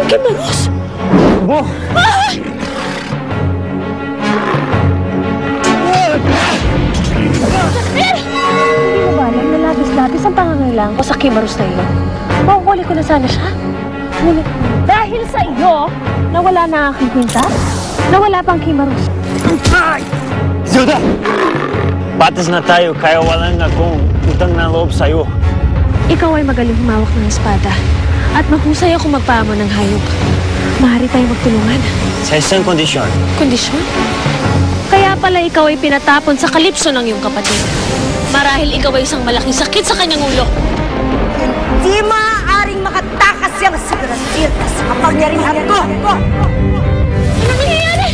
Kimaros! Bo! Ah! Jasmine! Hindi mo ba alam na labis-labis ang pangangailangan ko sa Kimaros na iyo? Makukulit ko na sana siya. Ngunit dahil sa iyo, nawala na ang aking kwintas, nawala pang Kimaros. Zilda! Patas na tayo, kaya wala na akong utang na loob sa'yo. Ikaw ay magaling humawak ng espada at mahusay ako magpaamo ng hayop. Maaari tayong magtulungan. Sa isang kondisyon. Kondisyon? Kaya pala ikaw ay pinatapon sa kalipso ng iyong kapatid. Marahil ikaw ay isang malaking sakit sa kanyang ulo. Hindi maaaring makatakas siyang sigrasir sa kapangyarihan ko! Ano nangyayari?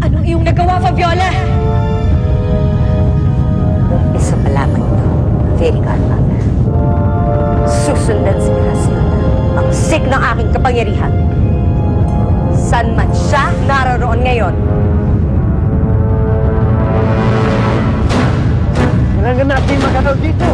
Anong iyong nagawa, Fabiola? Umpisa pa lamang ito, Fairy Godmother. Susundan si Graciela ang sik ng aking kapangyarihan. San man siya naroroon ngayon? Kailangan natin magalaw dito.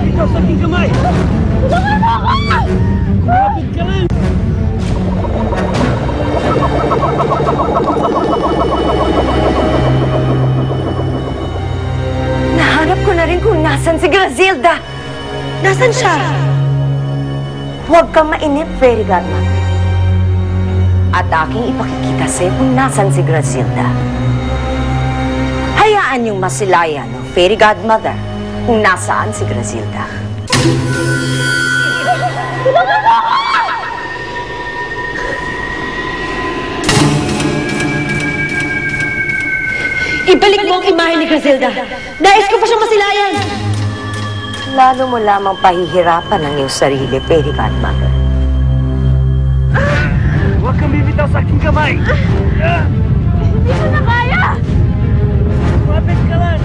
Ikaw sa aking kamay! Tulungan mo ako! Lapit ka lang! Nahanap ko na rin kung nasan si Grazilda. Nasan siya? Huwag kang mainip, Fairy Godmother. At aking ipakikita sa'yo kung nasan si Grazilda. Hayaan niyong masilayan ng Fairy Godmother kung nasaan si Grazilda. Ibalik mo ang imahe ni Grazilda. Nais ko pa siyang masilayan. Lalo mo lamang pahihirapan ang iyong sarili, Fairy Godmother. Huwag kang bibitaw sa aking kamay! Hindi ko na kaya! Lapit ka lang!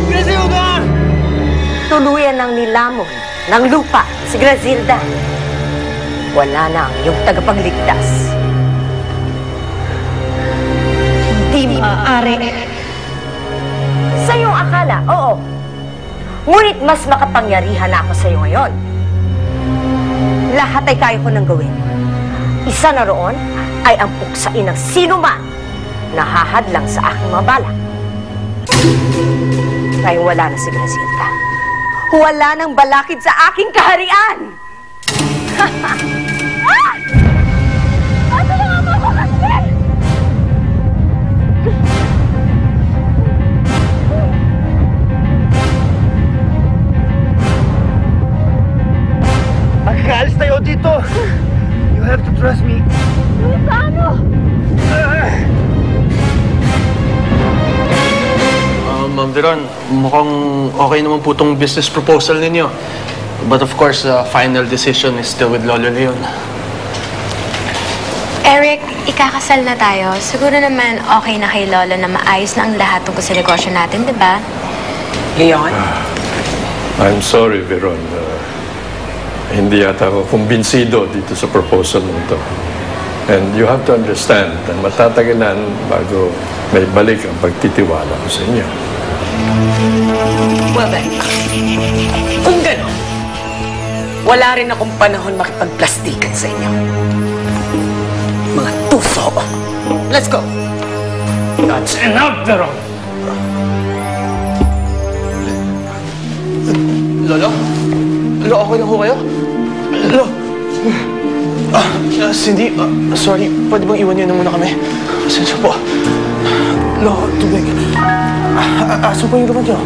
Grazilda! Tuluyan ng nilamon ng lupa si Grazilda. Wala na ang iyong tagapagligtas. Hindi maaari. Sa iyong akala, oo. Ngunit mas makapangyarihan ako sa iyo ngayon. Lahat ay kaya ko nang gawin. Isa na roon ay ang puksain ng sino man na hahadlang sa aking mga balak. Kaya wala na si Grazilda. Wala nang balakid sa aking kaharian! Tulungan mo ako, Jasmine! Magkaalis tayo dito! You have to trust me. Paano? Ma'am Veron, mukhang okay naman po itong business proposal ninyo. But of course, the final decision is still with Lolo Leon. Eric, ikakasal na tayo. Siguro naman okay na kay Lolo na maayos na ang lahat tungkol sa negosyo natin, di ba? Leon? I'm sorry, Veron. Hindi yata ako kumbinsido dito sa proposal mo ito. And you have to understand na matatagalan bago may balik ang pagtitiwala ko sa inyo. Well then, kung gano'n, wala rin akong panahon makipagplastikan sa inyo. Mga tuso! Let's go! That's enough, Veron! Lolo? Lolo, okay lang ho kayo? Lolo! Cindy, sorry. Pwede bang iwan niyo na muna kami? Pasensya po. Lolo, tubig. Aso po yung laman niyo?